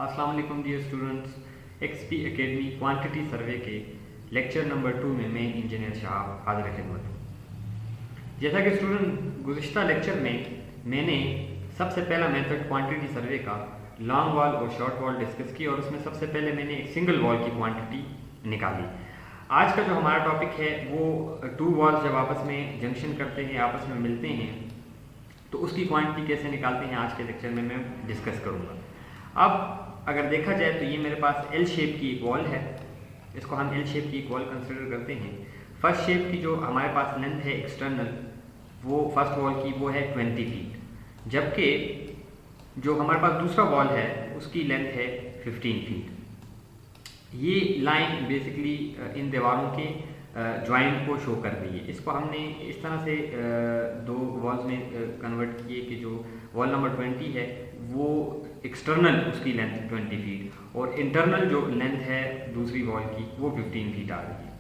अस्सलाम वालेकुम dear students, XP academy quantity survey के लेक्चर नंबर 2 में मैं इंजीनियर शाह हाजिर खिदमत हूँ। जैसा कि स्टूडेंट गुज़िश्ता लेक्चर में मैंने सबसे पहला मेथड क्वांटिटी सर्वे का लॉन्ग वॉल और शॉर्ट वॉल डिस्कस की और उसमें सबसे पहले मैंने एक सिंगल वॉल की क्वांटिटी निकाली। आज का जो हमारा टॉपिक है वो टू वॉल्स जब आपस में जंक्शन करते हैं, आपस में मिलते हैं, तो उसकी क्वांटिटी कैसे निकालते हैं आज के लेक्चर में मैं डिस्कस करूँगा। अब अगर देखा जाए तो ये मेरे पास एल शेप की एक वॉल है, इसको हम एल शेप की एक वॉल कंसिडर करते हैं। फर्स्ट शेप की जो हमारे पास लेंथ है एक्सटर्नल, वो फर्स्ट वॉल की वो है 20 फीट, जबकि जो हमारे पास दूसरा वॉल है उसकी लेंथ है 15 फीट। ये लाइन बेसिकली इन दीवारों के जॉइंट को शो कर रही है। इसको हमने इस तरह से दो वॉल्स में कन्वर्ट किए कि जो वॉल नंबर 20 है वो एक्सटर्नल उसकी लेंथ 20 फीट और इंटरनल जो लेंथ है दूसरी वॉल की वो 15 फीट आ रही है।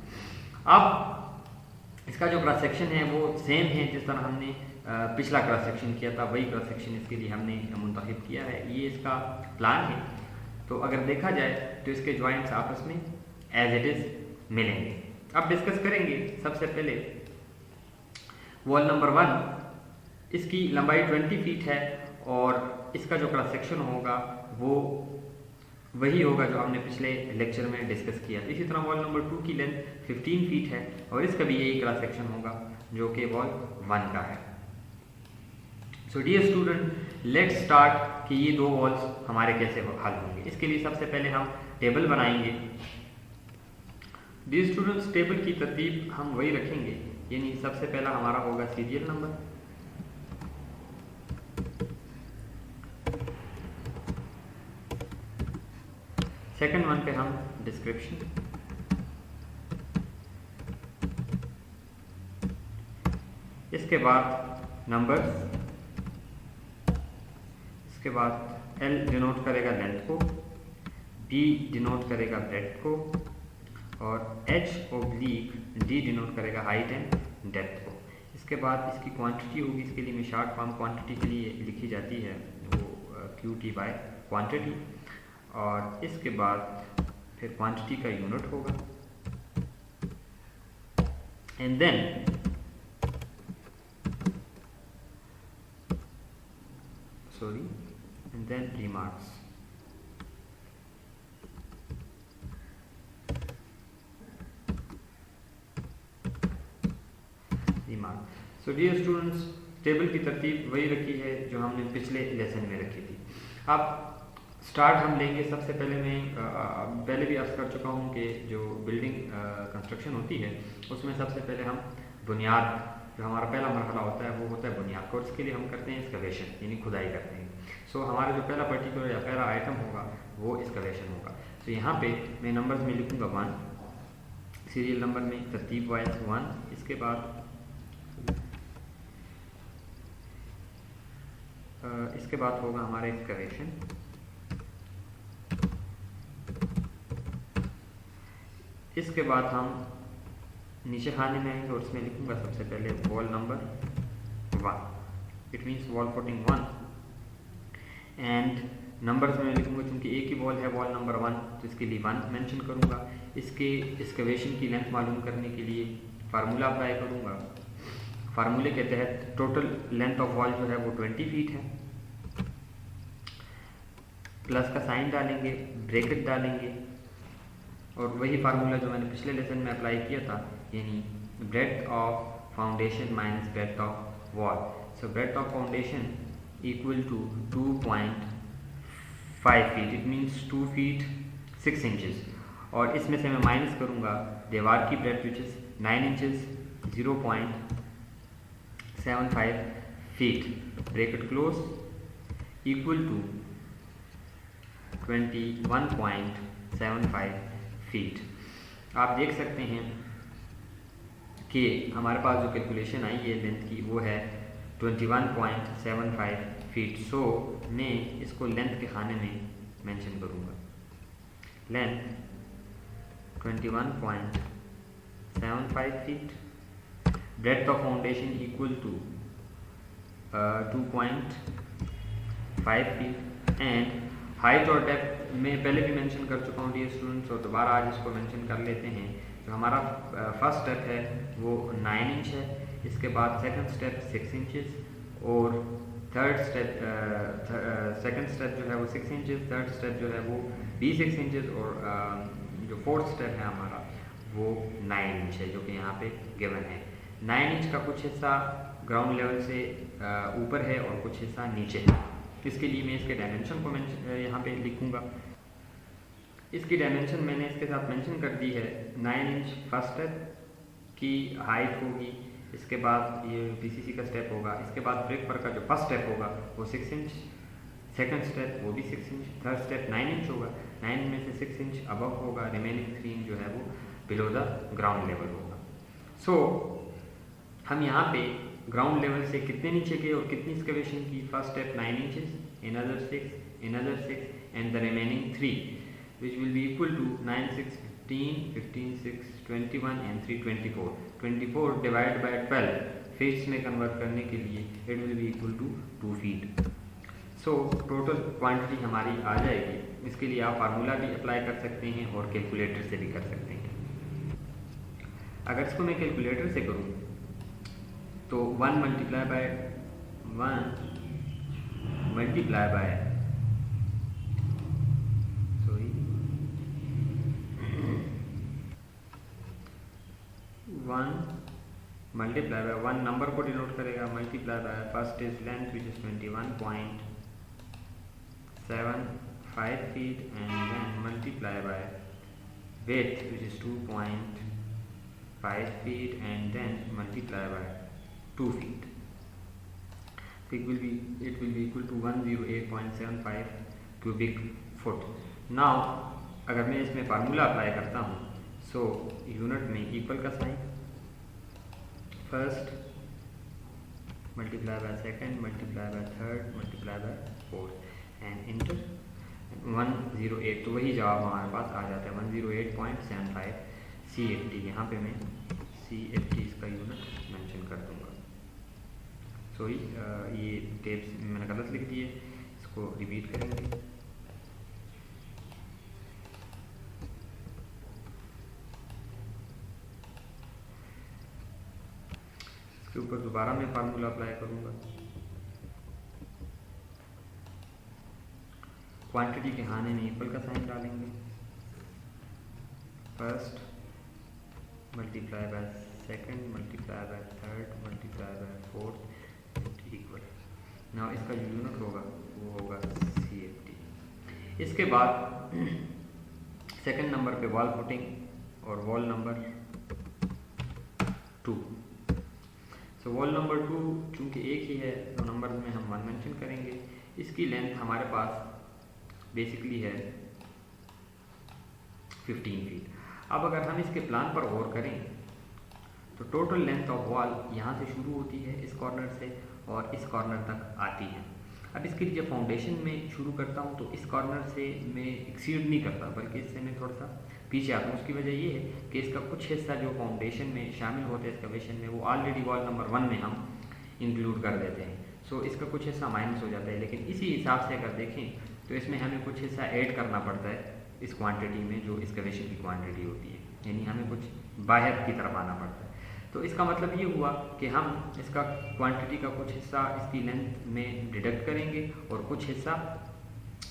अब इसका जो क्रॉस सेक्शन है वो सेम है जिस तरह हमने पिछला क्रॉस सेक्शन किया था, वही क्रॉस सेक्शन इसके लिए हमने मुंतखब किया है। ये इसका प्लान है। तो अगर देखा जाए तो इसके जॉइंट्स आपस में एज इट इज मिलेंगे। अब डिस्कस करेंगे। सबसे पहले वॉल नंबर 1, इसकी लंबाई 20 फीट है और इसका जो क्रॉस सेक्शन होगा वो वही होगा जो हमने पिछले लेक्चर में डिस्कस किया। इसी तरह वॉल नंबर 2 की लेंथ 15 फीट है और इसका भी यही क्रॉस सेक्शन होगा जो कि वॉल 1 का है। So dear student, let's start कि ये दो वॉल्स हमारे कैसे हल होंगे। इसके लिए सबसे पहले हम टेबल बनाएंगे। डियर स्टूडेंट्स, टेबल की तरतीब हम वही रखेंगे, यानी सबसे पहला हमारा होगा सीरियल नंबर, सेकंड वन पे हम डिस्क्रिप्शन, इसके बाद नंबर्स, इसके बाद L डिनोट करेगा लेंथ को, B डिनोट करेगा ब्रेड्थ को और H/D डिनोट करेगा हाइट एंड डेप्थ को। इसके बाद इसकी क्वांटिटी होगी, इसके लिए मैं शॉर्ट फॉर्म क्वांटिटी के लिए लिखी जाती है वो QT बाय क्वांटिटी, और इसके बाद फिर क्वांटिटी का यूनिट होगा and then remarks. So dear students, table की तरतीब वही रखी है जो हमने पिछले लेसन में रखी थी। अब स्टार्ट हम लेंगे। सबसे पहले मैं पहले भी अर्ज कर चुका हूँ कि जो बिल्डिंग कंस्ट्रक्शन होती है उसमें सबसे पहले हम बुनियाद, जो हमारा पहला मरहला होता है वो होता है बुनियाद का, और इसके लिए हम करते हैं एक्सकवेशन, यानी खुदाई करते हैं। सो हमारा जो पहला पर्टिकुलर या पहला आइटम होगा वो एक्सकवेशन होगा। तो यहाँ पे मैं नंबर्स में लिखूँगा 1, सीरियल नंबर में तरतीब वाइज 1, इसके बाद होगा हमारा एक्सकवेशन, इसके बाद हम नीचे खाने में आएंगे और उसमें लिखूंगा सबसे पहले wall number 1, it means wall footing 1, and numbers में लिखूंगा क्योंकि एक ही वॉल है वॉल नंबर 1 तो इसके लिए 1 मेंशन करूंगा। इसके एक्सकवेशन की लेंथ मालूम करने के लिए फार्मूला अप्लाई करूंगा। फार्मूले के तहत टोटल लेंथ ऑफ वॉल जो है वो 20 फीट है, प्लस का साइन डालेंगे, ब्रैकेट डालेंगे और वही फार्मूला जो मैंने पिछले लेसन में अप्लाई किया था, यानी breadth of foundation minus breadth of wall. So breadth of foundation equal to 2.5 feet, it means 2 feet 6 inches, और इसमें से मैं माइनस करूँगा दीवार की breadth which is 9 inches 0.75 feet, bracket close, equal to 21.75 feet. आप देख सकते हैं कि हमारे पास जो कैलकुलेशन आई है लेंथ की वो है 21.75 फीट। सो मैं इसको लेंथ के खाने में मेंशन करूँगा, length 21.75 feet, breadth of foundation equal to 2.5 feet and height और डेप्थ में पहले भी मेंशन कर चुका हूँ डियर स्टूडेंट्स, और दोबारा आज इसको मेंशन कर लेते हैं। जो हमारा फर्स्ट स्टेप है वो 9 इंच है, इसके बाद सेकंड स्टेप 6 इंचेस, और थर्ड स्टेप सेकंड स्टेप जो है वो 6 इंचेस, थर्ड स्टेप जो है वो भी 6 इंचेस, और जो फोर्थ स्टेप है हमारा वो 9 इंच है, जो कि यहाँ पे गिवन है। 9 इंच का कुछ हिस्सा ग्राउंड लेवल से ऊपर है और कुछ हिस्सा नीचे है। इसके लिए मैं इसके डायमेंशन को यहाँ पे लिखूँगा। इसकी डायमेंशन मैंने इसके साथ मेंशन कर दी है। 9 इंच फर्स्ट स्टेप की हाइट होगी, इसके बाद ये पीसीसी का स्टेप होगा, इसके बाद ब्रेक पर का जो फर्स्ट स्टेप होगा वो 6 इंच, सेकंड स्टेप वो भी 6 इंच, थर्ड स्टेप 9 इंच होगा, 9 में से 6 इंच अबव होगा, रिमेनिंग 3 इंच जो है वो बिलो द ग्राउंड लेवल होगा। सो हम यहाँ पे ग्राउंड लेवल से कितने नीचे गए और कितनी एक्सकवेशन की? First step 9 inches, another 6 and the remaining 3 which will be equal to 9 6 15 15 6 21 and 3 24 24 divided by 12 feats में कन्वर्ट करने के लिए it will be equal to 2 feet। So total quantity हमारी आ जाएगी। इसके लिए आप फार्मूला भी अप्लाई कर सकते हैं और कैलकुलेटर से भी कर सकते हैं। अगर इसको मैं कैलकुलेटर से करूँ तो 1 multiply by 1 multiply by 1 number को डिनोट करेगा, multiply by first is length which is 21.75 feet and then multiply by width which is 2.5 feet and then multiply by 2 feet. So it will be equal to 108.75 cubic foot. Now अगर मैं इसमें formula apply करता हूँ, so unit में equal का sign, first multiply by second multiply by third multiply by fourth and enter 108। तो वही जवाब हमारे पास आ जाता है 108.75 CFT। यहाँ पे मैं CFT इसका यूनिट मेंशन कर दूँगा। सॉरी ये टेप्स मैंने गलत लिख दिए, इसको रिपीट करेंगे। इसके ऊपर दोबारा मैं फार्मूला अप्लाई करूँगा। क्वांटिटी के हाने में इक्वल का साइन डालेंगे, first multiply by second multiply by third multiply by fourth equal. Now इसका जो यूनिट होगा वो होगा CFT। इसके बाद सेकंड नंबर पे वॉल फुटिंग और वॉल नंबर 2। सो वॉल नंबर 2 चूँकि एक ही है तो नंबर में हम 1 मेंशन करेंगे। इसकी लेंथ हमारे पास बेसिकली है 15 फीट। अब अगर हम इसके प्लान पर गौर करें तो टोटल लेंथ ऑफ वॉल यहाँ से शुरू होती है इस कॉर्नर से और इस कॉर्नर तक आती है। अब इसके लिए जब फाउंडेशन में शुरू करता हूँ तो इस कॉर्नर से मैं एक्सीड नहीं करता, बल्कि इससे मैं थोड़ा सा पीछे आता हूँ। उसकी वजह ये है कि इसका कुछ हिस्सा जो फाउंडेशन में शामिल होता है एक्सकवेशन में वो ऑलरेडी वॉल नंबर 1 में हम इंक्लूड कर देते हैं। सो इसका कुछ हिस्सा माइनस हो जाता है। लेकिन इसी हिसाब से अगर देखें तो इसमें हमें कुछ हिस्सा ऐड करना पड़ता है इस क्वांटिटी में जो एक्सकवेशन की क्वांटिटी होती है, यानी हमें कुछ बाहर की तरफ आना पड़ता है। तो इसका मतलब ये हुआ कि हम इसका क्वांटिटी का कुछ हिस्सा इसकी लेंथ में डिडक्ट करेंगे और कुछ हिस्सा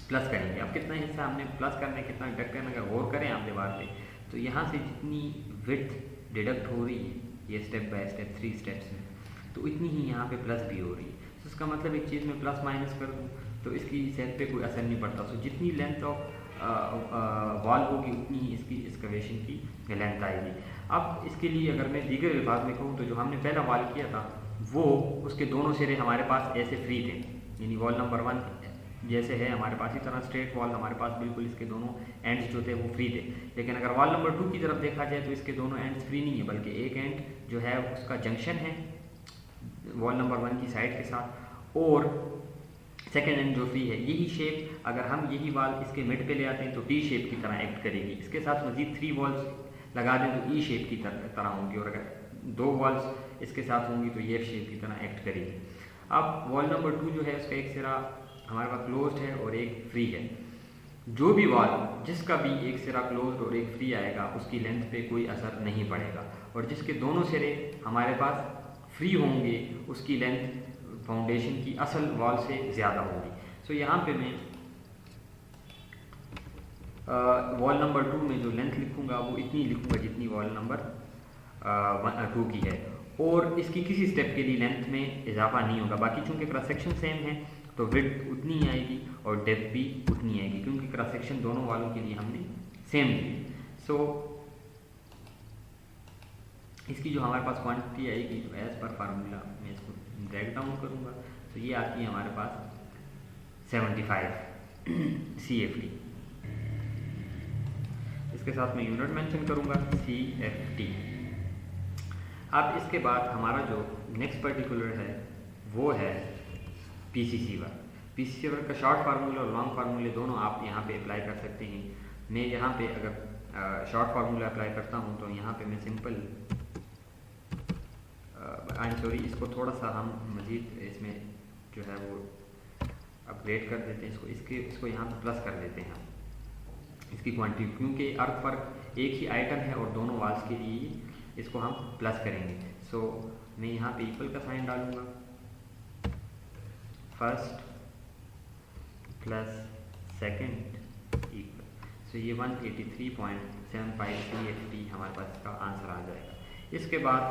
प्लस करेंगे। अब कितना हिस्सा हमने प्लस करना है कितना डिडक्ट करना है अगर गौर करें आप दीवार पे, तो यहाँ से जितनी विड्थ डिडक्ट हो रही है ये स्टेप बाय स्टेप 3 स्टेप्स में, तो इतनी ही यहाँ पे प्लस भी हो रही है। तो इसका मतलब एक चीज़ में प्लस माइनस कर दूँ तो इसकी सेट पे कोई असर नहीं पड़ता। तो जितनी लेंथ ऑफ वॉल होगी उतनी ही इसकी एक्सकवेशन की लेंथ आएगी। अब इसके लिए अगर मैं दीगर अल्फाज में कहूँ तो जो हमने पहला वॉल किया था वो उसके दोनों सिरे हमारे पास ऐसे फ्री थे, यानी वॉल नंबर 1 जैसे है हमारे पास, इस तरह स्ट्रेट वॉल हमारे पास बिल्कुल इसके दोनों एंड्स जो थे वो फ्री थे। लेकिन अगर वॉल नंबर 2 की तरफ देखा जाए तो इसके दोनों एंड्स फ्री नहीं है, बल्कि एक एंड जो है उसका जंक्शन है वॉल नंबर 1 की साइड के साथ, और सेकेंड एंड जो फ्री है। यही शेप अगर हम यही वॉल इसके मिड पे ले आते हैं तो टी शेप की तरह एक्ट करेगी। इसके साथ मजीद 3 वॉल्स लगा दें तो ई शेप की तरह होंगी, और अगर 2 वॉल्स इसके साथ होंगी तो ये शेप की तरह एक्ट करेगी। अब वॉल नंबर 2 जो है उसका एक सिरा हमारे पास क्लोज्ड है और एक फ्री है। जो भी वॉल जिसका भी एक सिरा क्लोज और एक फ्री आएगा उसकी लेंथ पे कोई असर नहीं पड़ेगा, और जिसके दोनों सिरे हमारे पास फ्री होंगे उसकी लेंथ फाउंडेशन की असल वॉल से ज़्यादा होगी। सो यहाँ पे मैं वॉल नंबर 2 में जो लेंथ लिखूँगा वो इतनी लिखूँगा जितनी वॉल नंबर 2 की है, और इसकी किसी स्टेप के लिए लेंथ में इजाफा नहीं होगा। बाकी चूँकि क्रॉस सेक्शन सेम है तो विड्थ उतनी ही आएगी और डेप्थ भी उतनी आएगी, क्योंकि क्रॉस सेक्शन दोनों वालों के लिए हमने सेम लिए। सो इसकी जो हमारे पास क्वांटिटी आएगी तो एज पर फार्मूला मैं इसको ब्रेक डाउन करूँगा, तो ये आती है हमारे पास 75 CFT। इसके साथ मैं यूनिट मेंशन करूँगा CFT। अब इसके बाद हमारा जो नेक्स्ट पर्टिकुलर है वो है PCC वर्क। PCC वर्क का शॉर्ट फार्मूला और लॉन्ग फार्मूले दोनों आप यहाँ पे अप्लाई कर सकते हैं। मैं यहाँ पे अगर शॉर्ट फार्मूला अप्लाई करता हूँ तो यहाँ पे मैं सिंपल इसको थोड़ा सा हम मज़ीद इसमें जो है वो अपग्रेड कर देते हैं, इसको यहाँ पे प्लस कर देते हैं हम इसकी क्वांटिटी, क्योंकि अर्थ वर्क एक ही आइटम है और दोनों वाल्स के लिए इसको हम प्लस करेंगे। सो मैं यहाँ पे इक्वल का साइन डालूँगा, फर्स्ट प्लस सेकंड इक्वल। सो ये 183.75 CFT हमारे पास इसका आंसर आ जाएगा। इसके बाद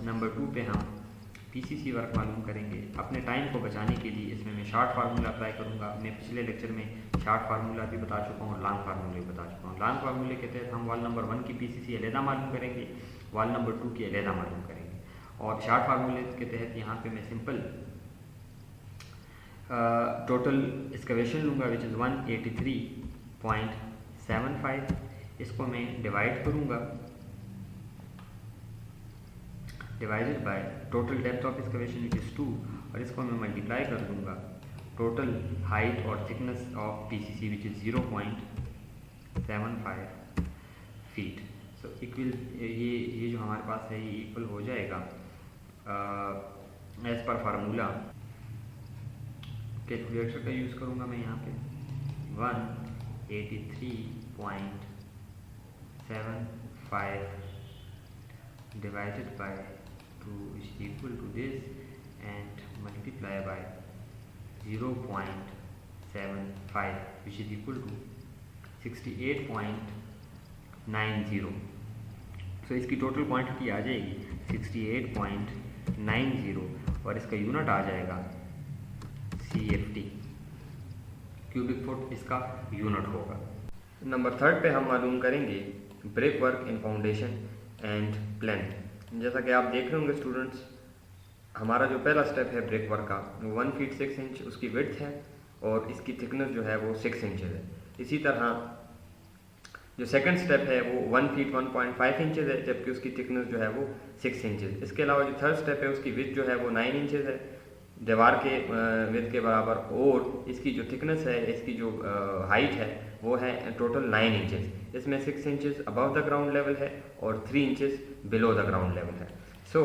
नंबर 2 पे हम PCC वर्क मालूम करेंगे। अपने टाइम को बचाने के लिए इसमें मैं शॉर्ट फार्मूला अप्लाई करूँगा। मैं पिछले लेक्चर में शॉर्ट फार्मूला भी बता चुका हूँ और लॉन्ग फार्मूले भी बता चुका हूँ। लॉन्ग फार्मूले के तहत हम वॉल नंबर 1 की PCC अलहदा मालूम करेंगे, वॉल नंबर 2 की अलहदा मालूम करेंगे, और शॉर्ट फार्मूले के तहत यहाँ पे मैं सिंपल टोटल एक्सकवेशन लूँगा विच इज़ 183.75। इसको मैं डिवाइड करूँगा, divided by total depth of excavation which is 2, और इसको मैं मल्टीप्लाई कर दूँगा टोटल हाइट और thickness of PCC which is 0.75 feet. So equal ये जो हमारे पास है ये इक्वल हो जाएगा एज पर फार्मूला। कैलकुलेटर का यूज़ करूँगा मैं यहाँ पे 183.75 divided by 2 is equal to this and multiply by 0.75 which is equal to 68.90। सो इसकी टोटल क्वांटिटी आ जाएगी 68.90 और इसका यूनिट आ जाएगा CFT, क्यूबिक फुट इसका यूनिट होगा। नंबर 3 पे हम मालूम करेंगे brick work in foundation and plinth. जैसा कि आप देख रहे होंगे स्टूडेंट्स, हमारा जो पहला स्टेप है ब्रिक वर्क का 1 फीट 6 इंच उसकी विड्थ है और इसकी थिकनेस जो है वो 6 इंचेस है। इसी तरह जो सेकंड स्टेप है वो 1 फीट 1.5 इंचेस है, जबकि उसकी थिकनेस जो है वो 6 इंचेस। इसके अलावा जो थर्ड स्टेप है उसकी विड्थ जो है वो 9 इंचेस है दीवार के विड्थ के बराबर, और इसकी जो थिकनेस है, इसकी जो हाइट है वो है टोटल 9 इंचेस। इसमें 6 inches above the ground level है और 3 inches below the ground level है। सो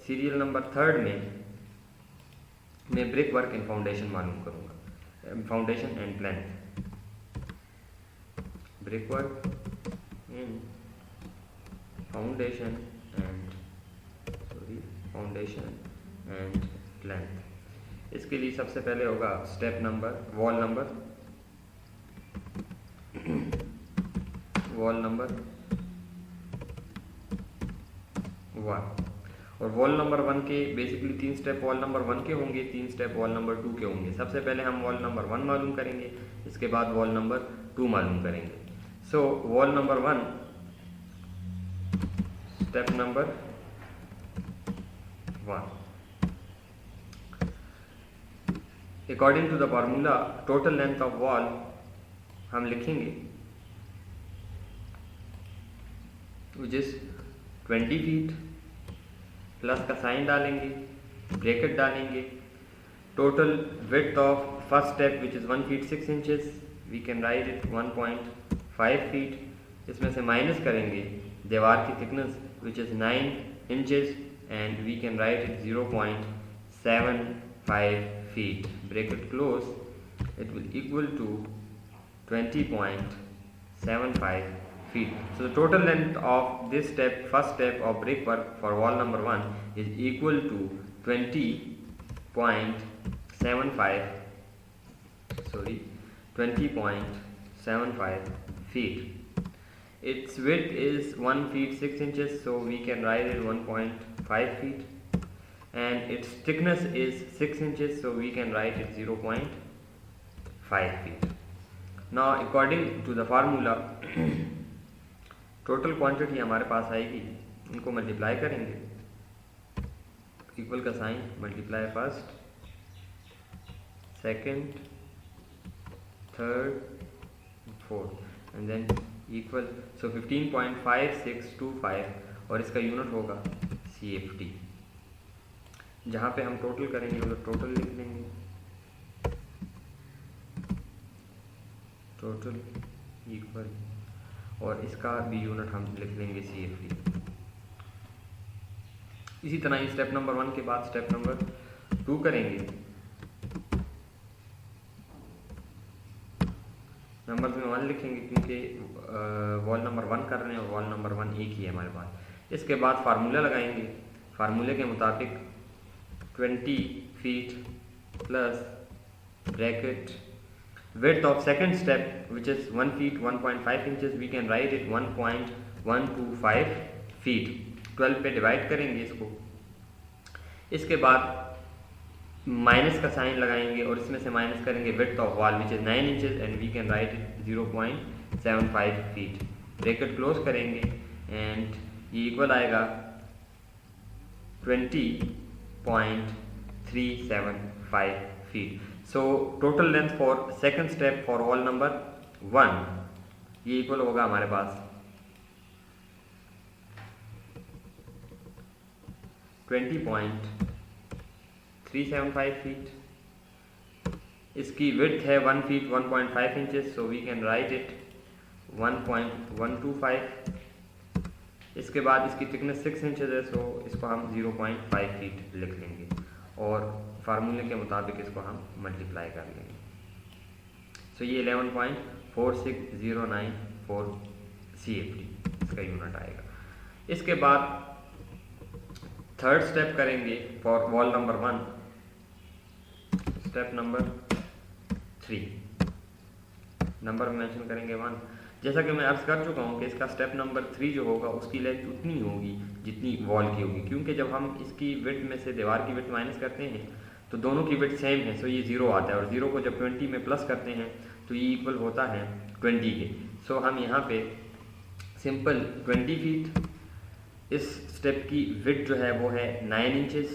सीरियल नंबर 3 में मैं ब्रिक वर्क इन फाउंडेशन मालूम करूँगा, foundation and plinth. Brick work in foundation and plinth. इसके लिए सबसे पहले होगा स्टेप नंबर वॉल नंबर 1, और वॉल नंबर 1 के बेसिकली 3 स्टेप वॉल नंबर 1 के होंगे, 3 स्टेप वॉल नंबर 2 के होंगे। सबसे पहले हम वॉल नंबर 1 मालूम करेंगे, इसके बाद वॉल नंबर 2 मालूम करेंगे। So wall number 1 step number 1, according to the formula total length of wall हम लिखेंगे विच इज 20 फीट, प्लस का साइन डालेंगे, ब्रैकेट डालेंगे, total width of first step which is 1 feet 6 inches, we can write it 1.5 feet. इसमें से minus करेंगे दीवार की thickness which is 9 inches and we can write it 0.75 feet, bracket close, it will equal to 20.75 feet. So the total length of this step, first step of brickwork for wall number 1 is equal to 20.75 feet. Its width is 1 feet 6 inches, so we can write it 1.5 feet, and its thickness is 6 inches, so we can write it 0.5 feet. Now according to the formula total quantity हमारे पास आएगी, इनको multiply करेंगे, equal का sign, multiply first, second, third, fourth and then equal. So 15.5625 और इसका unit होगा CFT. जहाँ पे हम टोटल करेंगे वो टोटल लिख लेंगे, टोटल इक्वल, और इसका भी यूनिट हम लिख लेंगे CFT. इसी तरह ही स्टेप नंबर 1 के बाद स्टेप नंबर 2 करेंगे. नंबर में 1 लिखेंगे क्योंकि वॉल नंबर 1 कर रहे हैं और वॉल नंबर 1 एक ही है हमारे पास. इसके बाद फार्मूला लगाएंगे. फार्मूले के मुताबिक 20 feet plus bracket width of second step which is 1 feet 1.5 inches, we can write it 1.125 feet. 12 पे डिवाइड करेंगे इसको. इसके बाद माइनस का साइन लगाएंगे और इसमें से माइनस करेंगे width of wall which is 9 inches and we can write it 0.75 feet. Bracket close करेंगे एंड ये इक्वल आएगा 20.375 feet. So total length for second step for wall number 1 ये इक्वल होगा हमारे पास 20.375 feet. इसकी width है 1 feet 1.5 inches, so we can write it 1.125. इसके बाद इसकी thickness 6 inches है, so इसको हम 0.5 feet लिख लेंगे और फार्मूले के मुताबिक इसको हम मल्टीप्लाई कर लेंगे. सो ये 11.46094 CFT इसका यूनिट आएगा. इसके बाद थर्ड स्टेप करेंगे for wall number 1. Step number 3 number mention करेंगे 1. जैसा कि मैं अर्ज कर चुका हूँ कि इसका स्टेप नंबर 3 जो होगा उसकी लेंथ उतनी होगी जितनी वॉल की होगी, क्योंकि जब हम इसकी विड्थ में से दीवार की विड्थ माइनस करते हैं तो दोनों की विड्थ सेम है, सो ये 0 आता है और 0 को जब 20 में प्लस करते हैं तो ये इक्वल होता है 20 के. सो हम यहाँ पे सिंपल 20 फीट. इस स्टेप की विड्थ जो है वो है 9 इंचेस,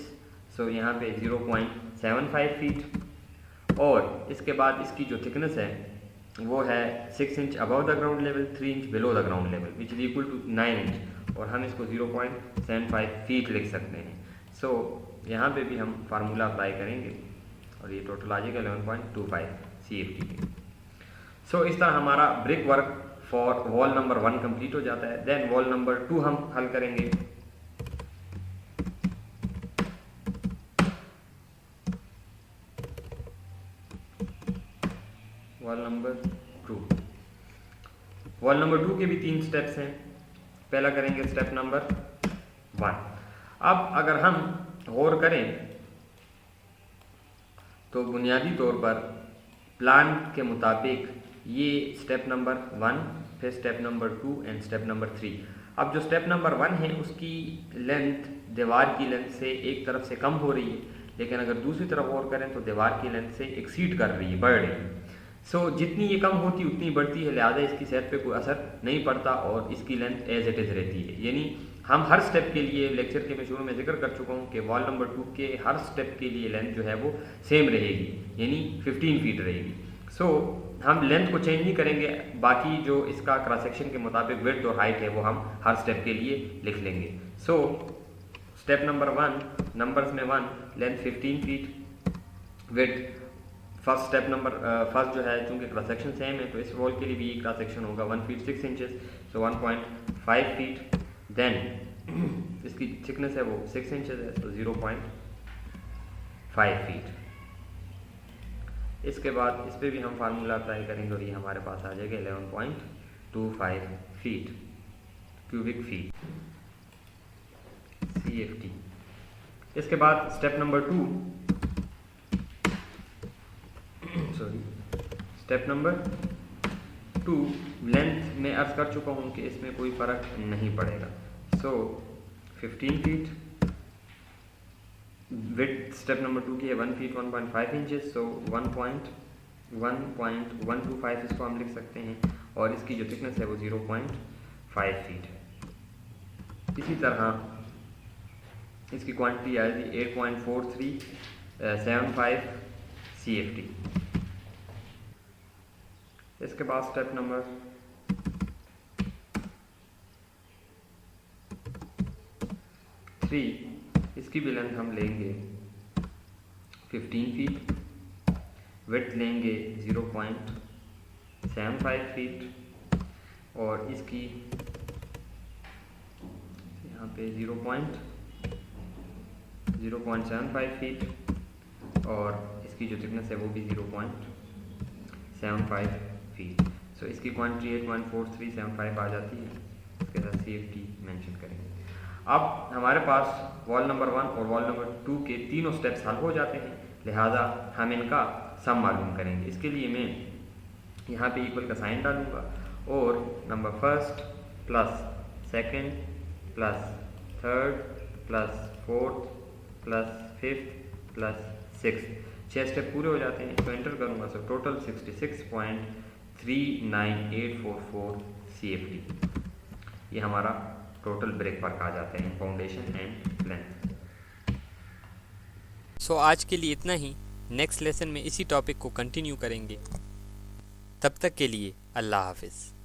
सो यहाँ पे 0.75 फीट. और इसके बाद इसकी जो थिकनेस है वो है 6 inch above the ground level, 3 inch below the ground level which is equal to 9 inch, और हम इसको 0.75 फीट लिख सकते हैं. सो यहाँ पे भी हम फार्मूला अप्लाई करेंगे और ये टोटल आ जाएगा 11.25 CFT के. सो इस तरह हमारा brick work for wall number 1 complete हो जाता है. देन वॉल नंबर 2 हम हल करेंगे. वॉल नंबर 2 के भी 3 स्टेप्स हैं. पहला करेंगे स्टेप नंबर 1. अब अगर हम गौर करें तो बुनियादी तौर पर प्लान के मुताबिक ये स्टेप नंबर 1, फिर step number 2 and step number 3. अब जो स्टेप नंबर 1 है उसकी लेंथ दीवार की लेंथ से एक तरफ से कम हो रही है, लेकिन अगर दूसरी तरफ गौर करें तो दीवार की लेंथ से एक्सीड कर रही है, बढ़ रही है. सो जितनी ये कम होती उतनी बढ़ती है, लिहाजा इसकी सेहत पे कोई असर नहीं पड़ता और इसकी लेंथ एज इट इज़ रहती है. यानी हम हर स्टेप के लिए लेक्चर के मैं शुरू में जिक्र कर चुका हूँ कि वॉल नंबर 2 के हर स्टेप के लिए लेंथ जो है वो सेम रहेगी, यानी 15 फीट रहेगी. सो हम लेंथ को चेंज नहीं करेंगे, बाकी जो इसका क्रॉस सेक्शन के मुताबिक विड्थ और हाइट है वो हम हर स्टेप के लिए लिख लेंगे. सो स्टेप नंबर 1 नंबर्स में 1 length 15 feet, width first step number first जो है चूँकि क्रॉस सेक्शन सेम है तो इस वॉल के लिए भी क्रॉस सेक्शन होगा 1 फीट 6 इंचेस, सो 1.5 फीट. देन इसकी थिकनेस है वो 6 इंचेस है, तो 0.5 फीट. इसके बाद इस पर भी हम फार्मूला अप्लाई करेंगे और ये हमारे पास आ जाएगा 11.25 फीट क्यूबिक फीट CFT। इसके बाद step number 2 step number 2 length में अर्ज कर चुका हूँ कि इसमें कोई फ़र्क नहीं पड़ेगा। सो 15 फीट, विड्थ स्टेप नंबर 2 की है 1 फीट 1.5 इंचेस, सो 1.125 इसको हम लिख सकते हैं और इसकी जो थिकनेस है वो 0.5 फीट है। इसी तरह इसकी क्वांटिटी आएगी 8.4375 CFT। इसके बाद स्टेप नंबर 3, इसकी भी लेंथ हम लेंगे 15 फीट, विड्थ लेंगे 0.75 फीट और इसकी यहाँ पे 0.75 फीट और इसकी जो थिकनेस है वो भी 0.75 फीट। सो इसकी क्वांटिटी 8.4375 आ जाती है। इसके साथ CFT मेंशन करेंगे। अब हमारे पास वॉल नंबर 1 और वॉल नंबर 2 के तीनों स्टेप्स हल हो जाते हैं, लिहाजा हम इनका सम मालूम करेंगे। इसके लिए मैं यहाँ पे इक्वल का साइन डालूंगा और number first plus second plus third plus fourth plus fifth plus six, 6 step पूरे हो जाते हैं। इसको एंटर करूँगा, सो टोटल 66.39844 CFT। ये हमारा टोटल ब्रेक वर्क आ जाते हैं, फाउंडेशन एंड लेंथ। सो आज के लिए इतना ही। नेक्स्ट लेसन में इसी टॉपिक को कंटिन्यू करेंगे। तब तक के लिए अल्लाह हाफिज़।